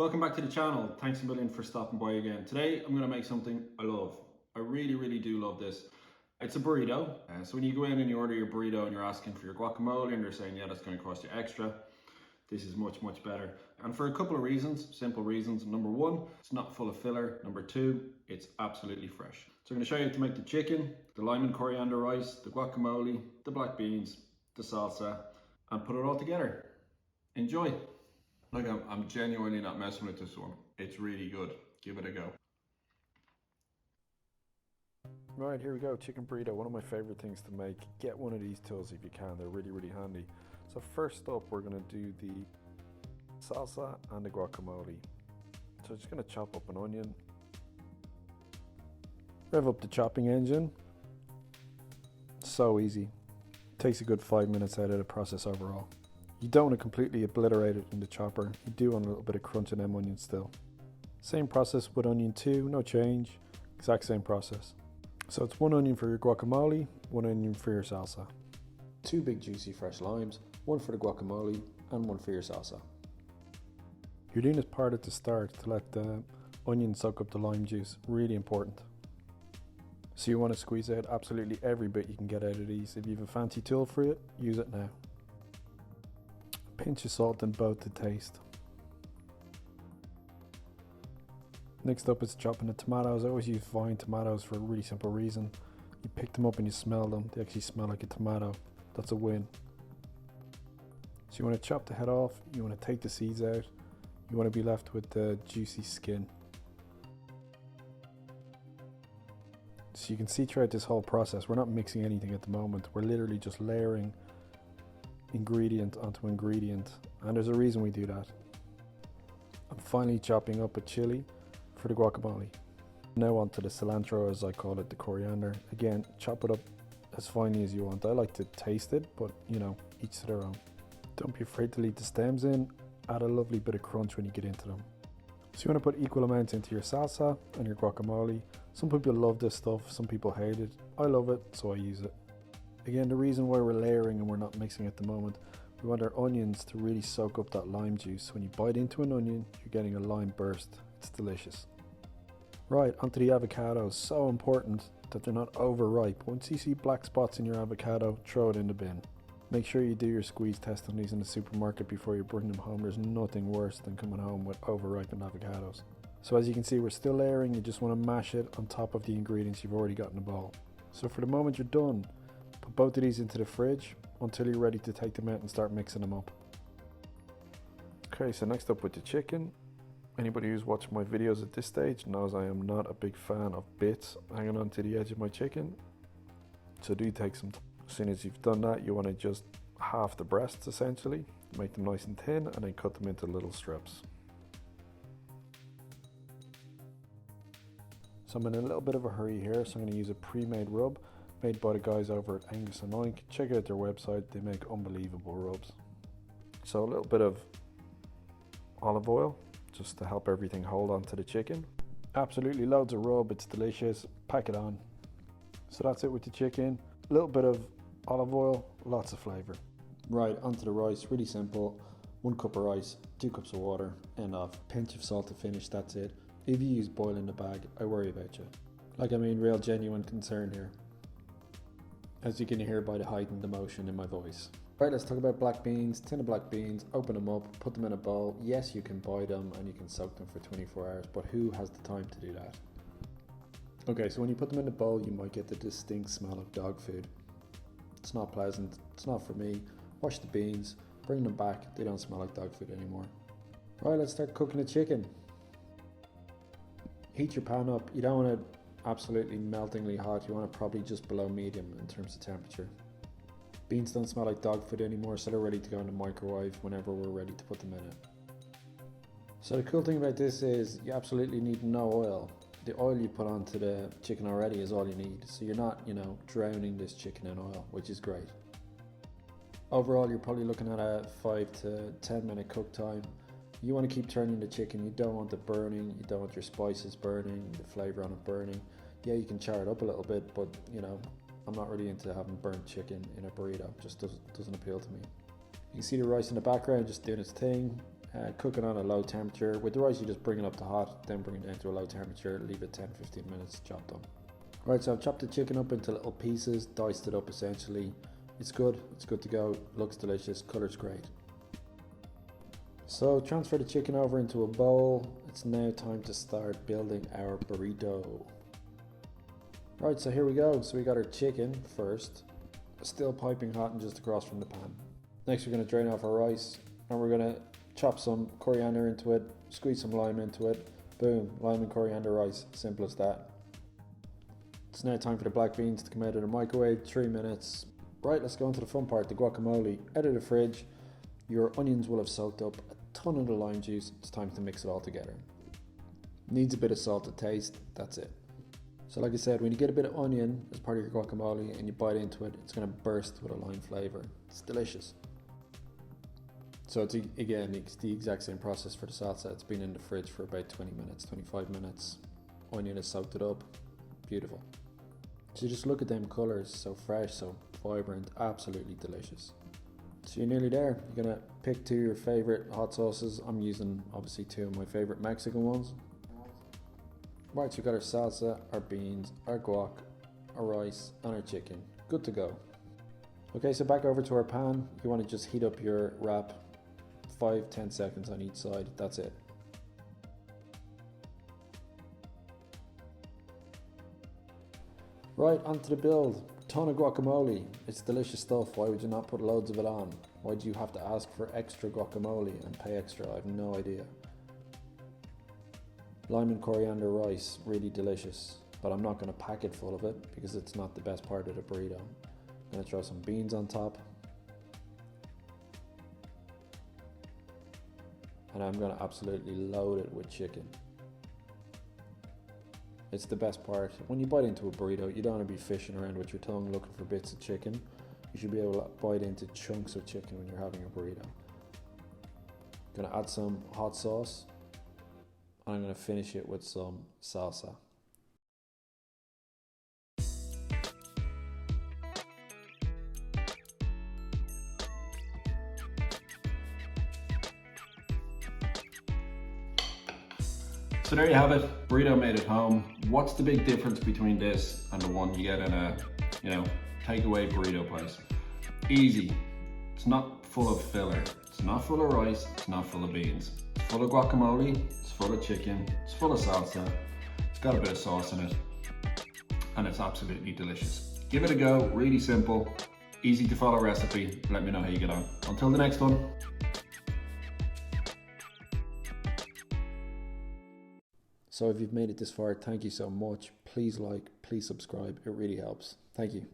Welcome back to the channel. Thanks a million for stopping by again. Today I'm going to make something I love. I really do love this. It's a burrito. So when you go in and you order your burrito and you're asking for your guacamole and they're saying, yeah, that's going to cost you extra, this is much better. And for a couple of reasons, simple reasons. Number one, it's not full of filler. Number two, it's absolutely fresh. So I'm going to show you how to make the chicken, the lime and coriander rice, the guacamole, the black beans, the salsa, and put it all together. Enjoy. Like I'm genuinely not messing with this one. It's really good. Give it a go. Right, here we go, chicken burrito, one of my favorite things to make. Get one of these tools if you can, they're really handy. So first up, we're gonna do the salsa and the guacamole. So just gonna chop up an onion, rev up the chopping engine. So easy, takes a good 5 minutes out of the process overall. You don't want to completely obliterate it in the chopper, you do want a little bit of crunch in them onions still. Same process with onion 2, no change, exact same process. So it's 1 onion for your guacamole, 1 onion for your salsa. 2 big juicy fresh limes, 1 for the guacamole and 1 for your salsa. You're doing this part at the start to let the onion soak up the lime juice, really important. So you want to squeeze out absolutely every bit you can get out of these. If you have a fancy tool for it, use it now. Pinch of salt in both to taste. Next up is chopping the tomatoes. I always use vine tomatoes for a really simple reason. You pick them up and you smell them. They actually smell like a tomato. That's a win. So you want to chop the head off. You want to take the seeds out. You want to be left with the juicy skin. So you can see throughout this whole process, we're not mixing anything at the moment. We're literally just layering ingredient onto ingredient. And there's a reason we do that. I'm finally chopping up a chili for the guacamole. Now onto the cilantro, as I call it, the coriander. Again, chop it up as finely as you want. I like to taste it, but you know, each to their own. Don't be afraid to leave the stems in. Add a lovely bit of crunch when you get into them. So you want to put equal amounts into your salsa and your guacamole. Some people love this stuff, some people hate it. I love it, so I use it. Again, the reason why we're layering and we're not mixing at the moment, we want our onions to really soak up that lime juice. When you bite into an onion, you're getting a lime burst. It's delicious. Right, onto the avocados. So important that they're not overripe. Once you see black spots in your avocado, throw it in the bin. Make sure you do your squeeze test on these in the supermarket before you bring them home. There's nothing worse than coming home with overripened avocados. So as you can see, we're still layering. You just want to mash it on top of the ingredients you've already got in the bowl. So for the moment you're done, put both of these into the fridge until you're ready to take them out and start mixing them up. Okay, so next up with the chicken. Anybody who's watched my videos at this stage knows I am not a big fan of bits hanging onto the edge of my chicken. So do take some time. As soon as you've done that, you want to just half the breasts essentially, make them nice and thin, and then cut them into little strips. So I'm in a little bit of a hurry here, so I'm going to use a pre-made rub made by the guys over at Angus & Oink. Check out their website, they make unbelievable rubs. So a little bit of olive oil, just to help everything hold on to the chicken. Absolutely loads of rub, it's delicious, pack it on. So that's it with the chicken. A little bit of olive oil, lots of flavour. Right, onto the rice, really simple. 1 cup of rice, 2 cups of water, end off. Pinch of salt to finish, that's it. If you use boil in the bag, I worry about you. Like, I mean, real genuine concern here, as you can hear by the heightened emotion in my voice. Right, let's talk about black beans. Tin of black beans, open them up, put them in a bowl. Yes, you can buy them and you can soak them for 24 hours, but who has the time to do that? Okay, so when you put them in the bowl, you might get the distinct smell of dog food. It's not pleasant, it's not for me. Wash the beans, bring them back, they don't smell like dog food anymore. Right, let's start cooking the chicken. Heat your pan up. You don't want it absolutely meltingly hot, you want it probably just below medium in terms of temperature. Beans don't smell like dog food anymore, so they're ready to go in the microwave whenever we're ready to put them in it. So the cool thing about this is you absolutely need no oil. The oil you put onto the chicken already is all you need, so you're not, drowning this chicken in oil, which is great. Overall, you're probably looking at a 5 to 10 minute cook time. You want to keep turning the chicken, you don't want it burning, you don't want your spices burning, the flavour on it burning. Yeah, you can char it up a little bit, but I'm not really into having burnt chicken in a burrito, just doesn't appeal to me. You can see the rice in the background just doing its thing. Cook it on a low temperature. With the rice, you just bring it up to hot, then bring it down to a low temperature, leave it 10-15 minutes, chop done. Right, so I've chopped the chicken up into little pieces, diced it up essentially. It's good to go, looks delicious, colour's great. So transfer the chicken over into a bowl. It's now time to start building our burrito. Right, so here we go. So we got our chicken first, still piping hot and just across from the pan. Next we're going to drain off our rice and we're going to chop some coriander into it, squeeze some lime into it. Boom, lime and coriander rice, simple as that. It's now time for the black beans to come out of the microwave, 3 minutes. Right, let's go into the fun part, the guacamole. Out of the fridge, your onions will have soaked up a ton of the lime juice. It's time to mix it all together. Needs a bit of salt to taste, that's it. So like I said, when you get a bit of onion as part of your guacamole and you bite into it, it's going to burst with a lime flavour. It's delicious. So it's the exact same process for the salsa. It's been in the fridge for about 20 minutes, 25 minutes. Onion has soaked it up. Beautiful. So just look at them colours, so fresh, so vibrant, absolutely delicious. So you're nearly there. You're going to pick 2 of your favourite hot sauces. I'm using obviously 2 of my favourite Mexican ones. Right, so we've got our salsa, our beans, our guac, our rice and our chicken. Good to go. Okay, so back over to our pan. You want to just heat up your wrap 5-10 seconds on each side. That's it. Right, onto the build. Ton of guacamole. It's delicious stuff. Why would you not put loads of it on? Why do you have to ask for extra guacamole and pay extra? I have no idea. Lime and coriander rice, really delicious. But I'm not going to pack it full of it because it's not the best part of the burrito. I'm going to throw some beans on top. And I'm going to absolutely load it with chicken. It's the best part. When you bite into a burrito, you don't want to be fishing around with your tongue looking for bits of chicken. You should be able to bite into chunks of chicken when you're having a burrito. Gonna add some hot sauce. And I'm gonna finish it with some salsa. So there you have it, burrito made at home. What's the big difference between this and the one you get in a, takeaway burrito place? Easy. It's not full of filler. It's not full of rice. It's not full of beans. It's full of guacamole. It's full of chicken. It's full of salsa. It's got a bit of sauce in it. And it's absolutely delicious. Give it a go. Really simple. Easy to follow recipe. Let me know how you get on. Until the next one. So if you've made it this far, thank you so much. Please like, please subscribe. It really helps. Thank you.